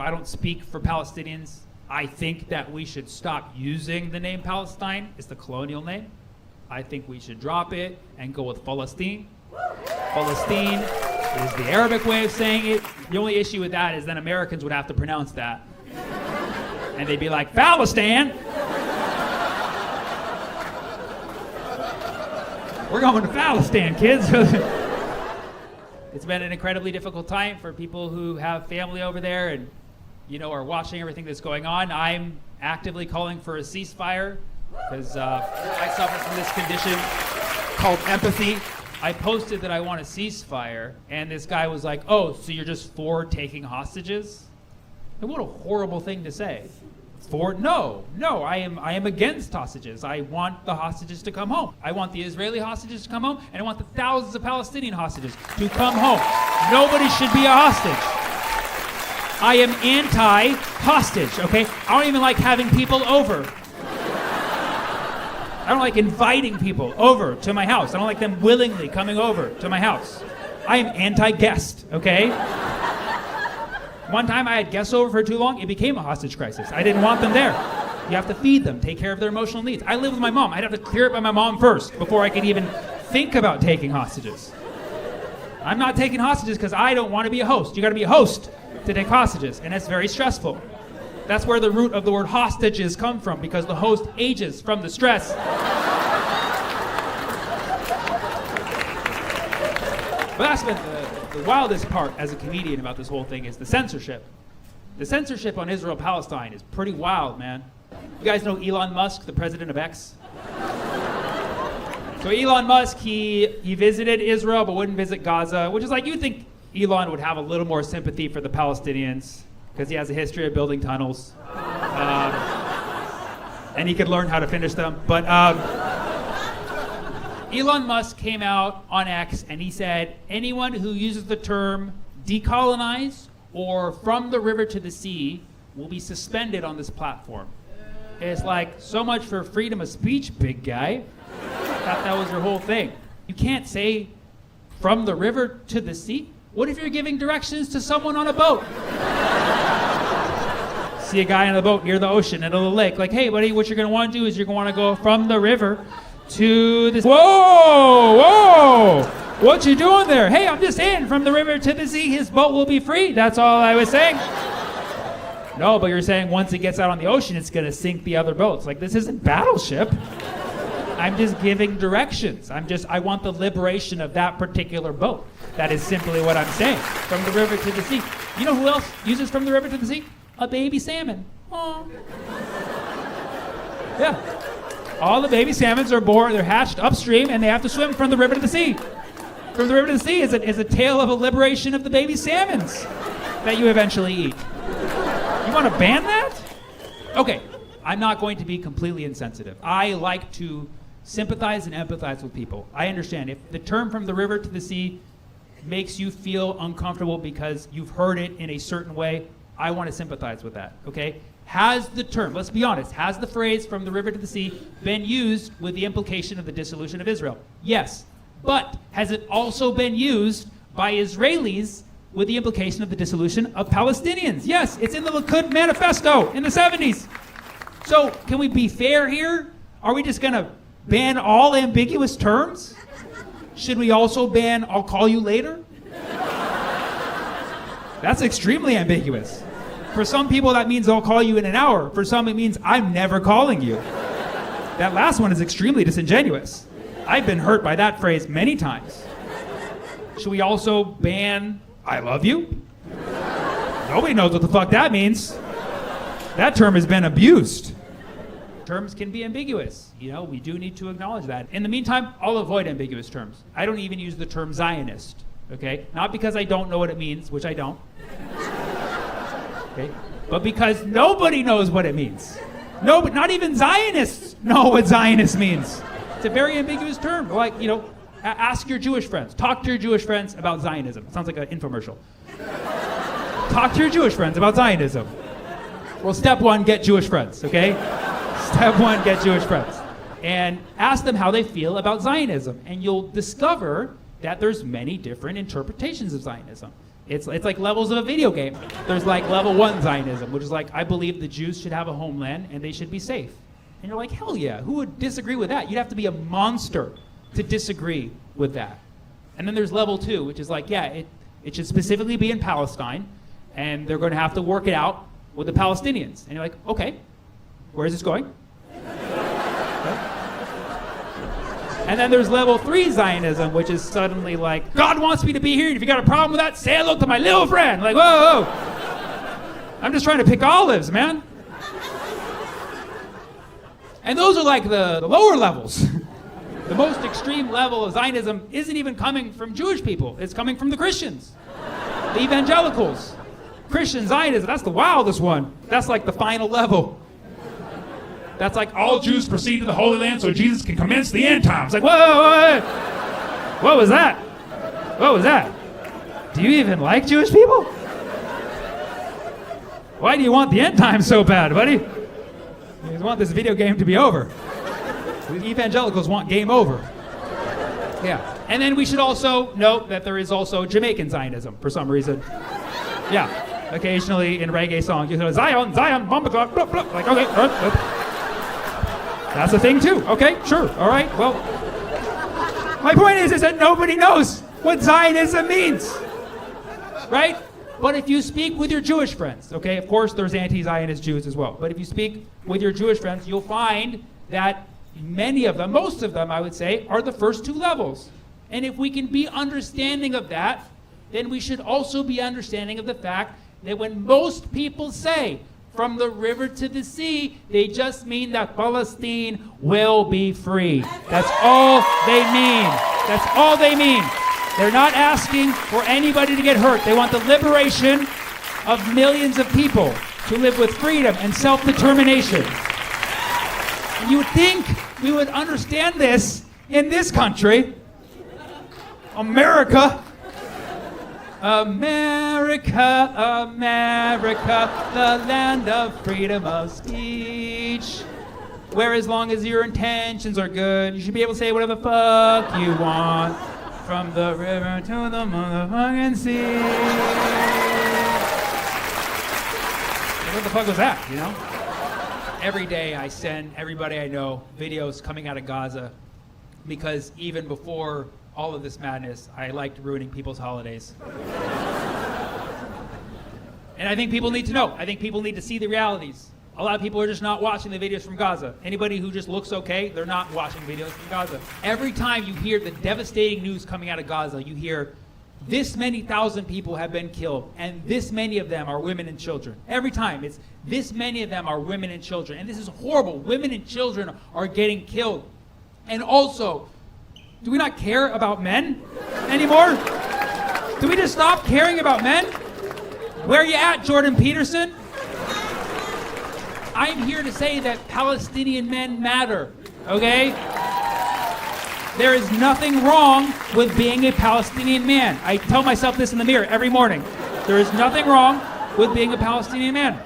I don't speak for Palestinians. I think that we should stop using the name Palestine. It's the colonial name. I think we should drop it and go with Palestine. Palestine is the Arabic way of saying it. The only issue with that is then Americans would have to pronounce that. And they'd be like, Palestine! We're going to Palestine, kids. It's been an incredibly difficult time for people who have family over there and are watching everything that's going on. I'm actively calling for a ceasefire because I suffer from this condition called empathy. I posted that I want a ceasefire, and this guy was like, oh, so you're just for taking hostages? And what a horrible thing to say. No, I am against hostages. I want the hostages to come home. I want the Israeli hostages to come home, and I want the thousands of Palestinian hostages to come home. Nobody should be a hostage. I am anti-hostage, okay? I don't even like having people over. I don't like inviting people over to my house. I don't like them willingly coming over to my house. I am anti-guest, okay? One time I had guests over for too long, it became a hostage crisis. I didn't want them there. You have to feed them, take care of their emotional needs. I live with my mom. I'd have to clear it by my mom first before I could even think about taking hostages. I'm not taking hostages because I don't want to be a host. You got to be a host to take hostages, and that's very stressful. That's where the root of the word hostages come from, because the host ages from the stress. But that's been the wildest part as a comedian about this whole thing is the censorship. The censorship on Israel-Palestine is pretty wild, man. You guys know Elon Musk, the president of X? So Elon Musk, he visited Israel but wouldn't visit Gaza, which is like, you'd think Elon would have a little more sympathy for the Palestinians because he has a history of building tunnels. And he could learn how to finish them. But Elon Musk came out on X and he said, anyone who uses the term decolonize or from the river to the sea will be suspended on this platform. And it's like, so much for freedom of speech, big guy. I thought that was your whole thing. You can't say from the river to the sea? What if you're giving directions to someone on a boat? See a guy on a boat near the ocean, in a lake, like, hey, buddy, what you're going to want to do is you're going to want to go from the river to the... Whoa! What you doing there? Hey, I'm just saying, from the river to the sea, his boat will be free. That's all I was saying. No, but you're saying once it gets out on the ocean, it's going to sink the other boats. Like, this isn't Battleship. I'm just giving directions. I want the liberation of that particular boat. That is simply what I'm saying. From the river to the sea. You know who else uses from the river to the sea? A baby salmon. Aww. Yeah. All the baby salmons are born, they're hatched upstream, and they have to swim from the river to the sea. From the river to the sea is a tale of a liberation of the baby salmons that you eventually eat. You want to ban that? Okay, I'm not going to be completely insensitive. I like to sympathize and empathize with people. I understand if the term from the river to the sea makes you feel uncomfortable because you've heard it in a certain way, I want to sympathize with that, okay? Has the term, let's be honest, has the phrase from the river to the sea been used with the implication of the dissolution of Israel? Yes. But has it also been used by Israelis with the implication of the dissolution of Palestinians? Yes, it's in the Likud manifesto in the 70s. So can we be fair here? Are we just going to ban all ambiguous terms? Should we also ban I'll call you later? That's extremely ambiguous. For some people, that means I'll call you in an hour. For some, it means I'm never calling you. That last one is extremely disingenuous. I've been hurt by that phrase many times. Should we also ban I love you? Nobody knows what the fuck that means. That term has been abused. Terms can be ambiguous. We do need to acknowledge that. In the meantime, I'll avoid ambiguous terms. I don't even use the term Zionist, okay? Not because I don't know what it means, which I don't. Okay? But because nobody knows what it means. No, but not even Zionists know what Zionist means. It's a very ambiguous term. Like, ask your Jewish friends. Talk to your Jewish friends about Zionism. Sounds like an infomercial. Talk to your Jewish friends about Zionism. Well, step one, get Jewish friends, okay? Step one, get Jewish friends. And ask them how they feel about Zionism. And you'll discover that there's many different interpretations of Zionism. It's like levels of a video game. There's like level 1 Zionism, which is like, I believe the Jews should have a homeland and they should be safe. And you're like, hell yeah, who would disagree with that? You'd have to be a monster to disagree with that. And then there's level 2, which is like, yeah, it should specifically be in Palestine, and they're going to have to work it out with the Palestinians. And you're like, okay, where is this going? Okay. And then there's level 3 Zionism, which is suddenly like, God wants me to be here. If you got a problem with that, say hello to my little friend. Like, whoa, whoa. I'm just trying to pick olives, man. And those are like the lower levels. The most extreme level of Zionism isn't even coming from Jewish people. It's coming from the Christians, the evangelicals. Christian Zionism, that's the wildest one. That's like the final level. That's like all Jews proceed to the Holy Land so Jesus can commence the end times. Like, whoa, whoa, whoa. What was that? What was that? Do you even like Jewish people? Why do you want the end times so bad, buddy? You want this video game to be over. The evangelicals want game over. Yeah. And then we should also note that there is also Jamaican Zionism for some reason. Yeah. Occasionally in reggae songs, you hear Zion, Zion, bomba clock, blah, blah. Like, okay, that's a thing too. Okay, sure. All right. Well, my point is that nobody knows what Zionism means. Right? But if you speak with your Jewish friends, okay, of course there's anti-Zionist Jews as well, but if you speak with your Jewish friends, you'll find that many of them, most of them, I would say, are the first 2 levels. And if we can be understanding of that, then we should also be understanding of the fact that when most people say, from the river to the sea, they just mean that Palestine will be free. That's all they mean. That's all they mean. They're not asking for anybody to get hurt. They want the liberation of millions of people to live with freedom and self-determination. And you would think we would understand this in this country, America. America, America, the land of freedom of speech. Where as long as your intentions are good, you should be able to say whatever the fuck you want. From the river to the motherfucking sea. What the fuck was that, you know? Every day I send everybody I know videos coming out of Gaza because even before all of this madness, I liked ruining people's holidays. And I think people need to know. I think people need to see the realities. A lot of people are just not watching the videos from Gaza. Anybody who just looks okay, they're not watching videos from Gaza. Every time you hear the devastating news coming out of Gaza, you hear this many thousand people have been killed, and this many of them are women and children. Every time it's this many of them are women and children. And this is horrible. Women and children are getting killed. And also, do we not care about men anymore? Do we just stop caring about men? Where are you at, Jordan Peterson? I'm here to say that Palestinian men matter, okay? There is nothing wrong with being a Palestinian man. I tell myself this in the mirror every morning. There is nothing wrong with being a Palestinian man.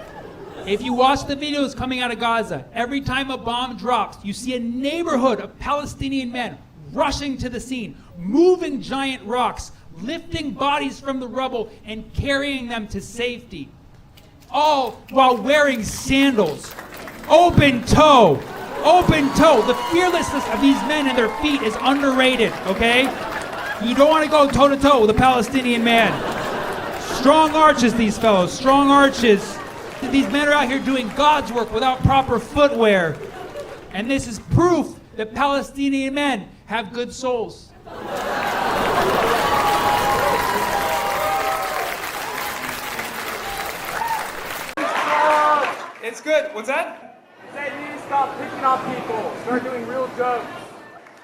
If you watch the videos coming out of Gaza, every time a bomb drops, you see a neighborhood of Palestinian men rushing to the scene, moving giant rocks, lifting bodies from the rubble and carrying them to safety. All while wearing sandals. Open toe. Open toe. The fearlessness of these men and their feet is underrated, okay? You don't want to go toe to toe with a Palestinian man. Strong arches, these fellows. Strong arches. These men are out here doing God's work without proper footwear. And this is proof that Palestinian men have good souls. It's good. What's that? Say you need to stop picking on people. Start doing real jokes.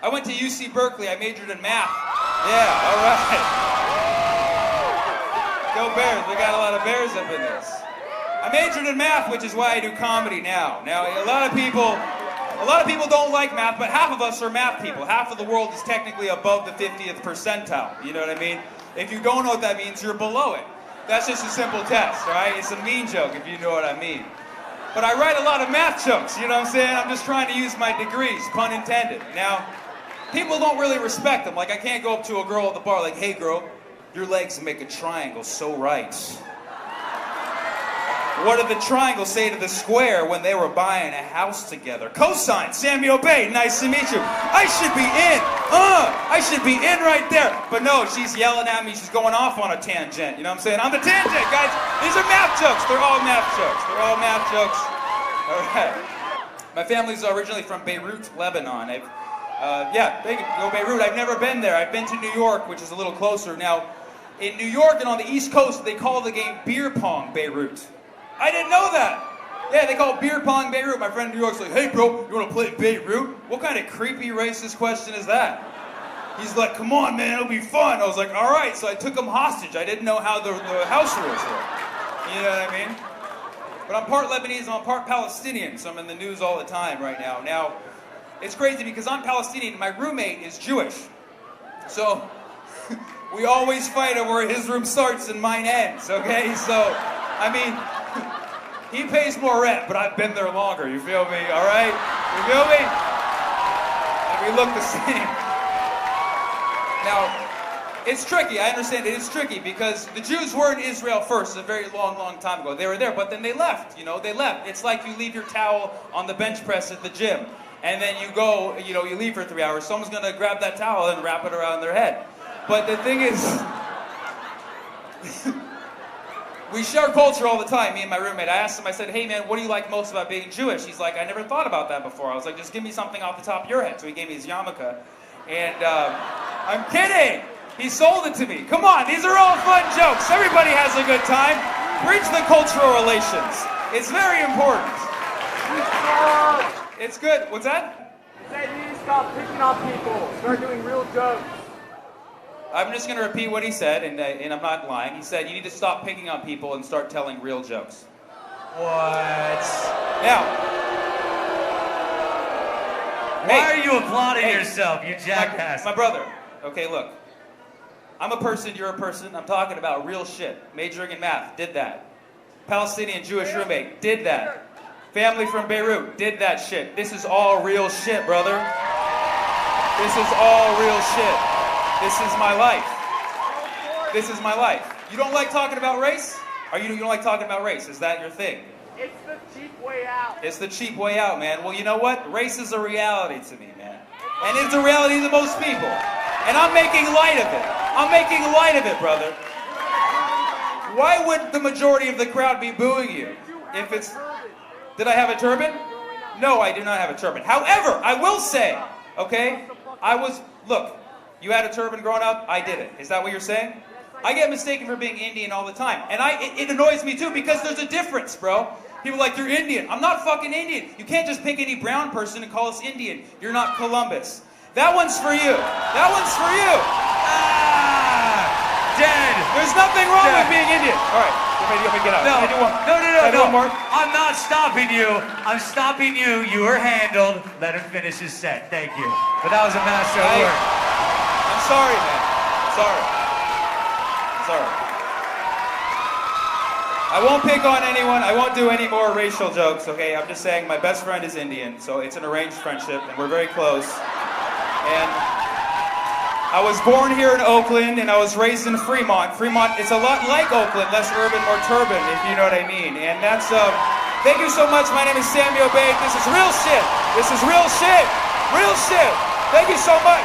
I went to UC Berkeley. I majored in math. Yeah, all right. Go Bears. We got a lot of Bears up in this. I majored in math, which is why I do comedy now. Now, a lot of people don't like math, but half of us are math people. Half of the world is technically above the 50th percentile. You know what I mean? If you don't know what that means, you're below it. That's just a simple test, all right? It's a mean joke if you know what I mean. But I write a lot of math jokes, you know what I'm saying? I'm just trying to use my degrees, pun intended. Now, people don't really respect them. Like, I can't go up to a girl at the bar like, hey, girl, Your legs make a triangle so right. What did the triangle say to the square when they were buying a house together? Cosine, Sammy Obeid, nice to meet you. I should be in. I should be in right there. But no, she's yelling at me. She's going off on a tangent. You know what I'm saying? I'm the tangent, guys. These are math jokes. They're all math jokes. They're all math jokes. All right. My family's originally from Beirut, Lebanon. Thank you. Go Beirut. I've never been there. I've been to New York, which is a little closer. Now, in New York and on the East Coast, they call the game beer pong Beirut. I didn't know that. Yeah, they call it beer pong Beirut. My friend in New York's like, hey bro, you want to play Beirut? What kind of creepy racist question is that? He's like, come on man, it'll be fun. I was like, all right. So I took him hostage. I didn't know how the house rules were. You know what I mean? But I'm part Lebanese and I'm part Palestinian, so I'm in the news all the time right now. Now, it's crazy because I'm Palestinian and my roommate is Jewish. So, we always fight over where his room starts and mine ends, okay? So, I mean, he pays more rent, but I've been there longer, you feel me, all right? You feel me? And we look the same. Now, it's tricky, I understand it is tricky because the Jews were in Israel first a very long, long time ago. They were there, but then they left, they left. It's like you leave your towel on the bench press at the gym, and then you go, you leave for 3 hours. Someone's gonna grab that towel and wrap it around their head. But the thing is, we share culture all the time, me and my roommate. I asked him, I said, hey man, what do you like most about being Jewish? He's like, I never thought about that before. I was like, just give me something off the top of your head. So he gave me his yarmulke. And I'm kidding. He sold it to me. Come on, these are all fun jokes. Everybody has a good time. Bridge the cultural relations. It's very important. It's good. What's that? He said you need to stop picking on people. Start doing real jokes. I'm just going to repeat what he said, and I'm not lying. He said, you need to stop picking on people and start telling real jokes. What? Now. Why are you applauding yourself, you jackass? My brother. Okay, look. I'm a person, you're a person. I'm talking about real shit. Majoring in math, did that. Palestinian Jewish roommate, did that. Family from Beirut, did that shit. This is all real shit, brother. This is all real shit. This is my life. This is my life. You don't like talking about race? You don't like talking about race? Is that your thing? It's the cheap way out. It's the cheap way out, man. Well, you know what? Race is a reality to me, man. And it's a reality to most people. And I'm making light of it. I'm making light of it, brother. Why would the majority of the crowd be booing you? If it's... Did I have a turban? No, I do not have a turban. However, I will say, okay, look, you had a turban growing up, I didn't. Is that what you're saying? I get mistaken for being Indian all the time. And it annoys me too because there's a difference, bro. People are like, you're Indian. I'm not fucking Indian. You can't just pick any brown person and call us Indian. You're not Columbus. That one's for you. That one's for you. Dead. There's nothing wrong with being Indian. All right, let me get out. No, Can I do one? no. One more? I'm not stopping you. I'm stopping you. You were handled. Let him finish his set. Thank you. But that was a master of work. I'm sorry, man. Sorry. I won't pick on anyone. I won't do any more racial jokes, okay? I'm just saying my best friend is Indian, so it's an arranged friendship, and we're very close. And I was born here in Oakland, and I was raised in Fremont. Fremont, it's a lot like Oakland, less urban, more turban, if you know what I mean. And that's, thank you so much. My name is Sammy Obeid. This is real shit. This is real shit. Real shit. Thank you so much.